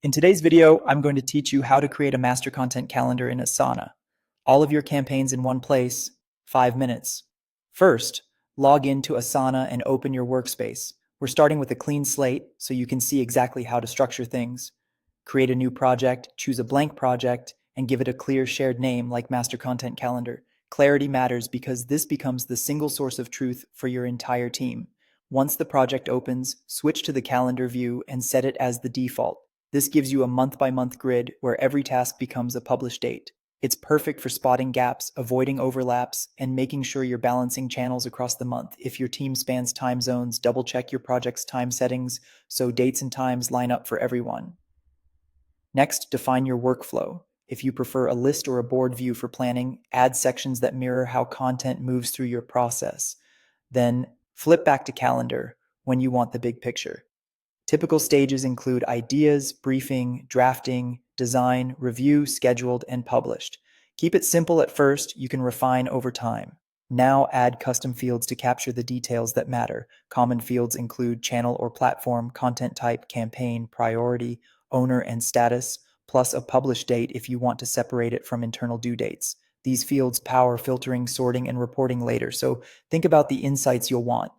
In today's video, I'm going to teach you how to create a master content calendar in Asana. All of your campaigns in one place, 5 minutes. First, log into Asana and open your workspace. We're starting with a clean slate so you can see exactly how to structure things. Create a new project, choose a blank project, and give it a clear shared name like Master Content Calendar. Clarity matters because this becomes the single source of truth for your entire team. Once the project opens, switch to the calendar view and set it as the default. This gives you a month-by-month grid where every task becomes a published date. It's perfect for spotting gaps, avoiding overlaps, and making sure you're balancing channels across the month. If your team spans time zones, double-check your project's time settings so dates and times line up for everyone. Next, define your workflow. If you prefer a list or a board view for planning, add sections that mirror how content moves through your process. Then, flip back to calendar when you want the big picture. Typical stages include ideas, briefing, drafting, design, review, scheduled, and published. Keep it simple at first, you can refine over time. Now add custom fields to capture the details that matter. Common fields include channel or platform, content type, campaign, priority, owner, and status, plus a publish date if you want to separate it from internal due dates. These fields power filtering, sorting, and reporting later, so think about the insights you'll want.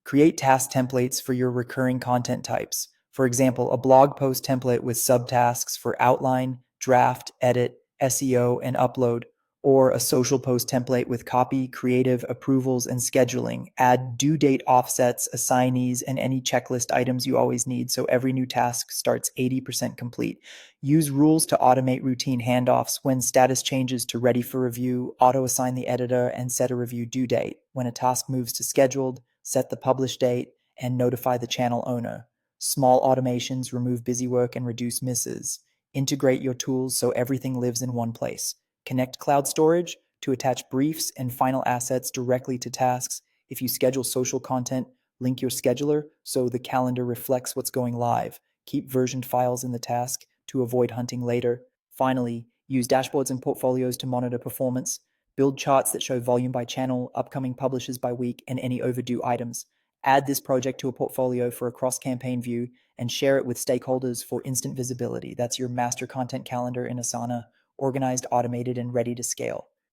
Create task templates for your recurring content types. For example, a blog post template with subtasks for outline, draft, edit, SEO, and upload, or a social post template with copy, creative, approvals, and scheduling. Add due date offsets, assignees, and any checklist items you always need so every new task starts 80% complete. Use rules to automate routine handoffs. When status changes to ready for review, auto-assign the editor and set a review due date. When a task moves to scheduled, set the publish date, and notify the channel owner. Small automations remove busy work and reduce misses. Integrate your tools so everything lives in one place. Connect cloud storage to attach briefs and final assets directly to tasks. If you schedule social content, link your scheduler so the calendar reflects what's going live. Keep versioned files in the task to avoid hunting later. Finally, use dashboards and portfolios to monitor performance. Build charts that show volume by channel, upcoming publishes by week, and any overdue items. Add this project to a portfolio for a cross-campaign view and share it with stakeholders for instant visibility. That's your master content calendar in Asana, organized, automated, and ready to scale.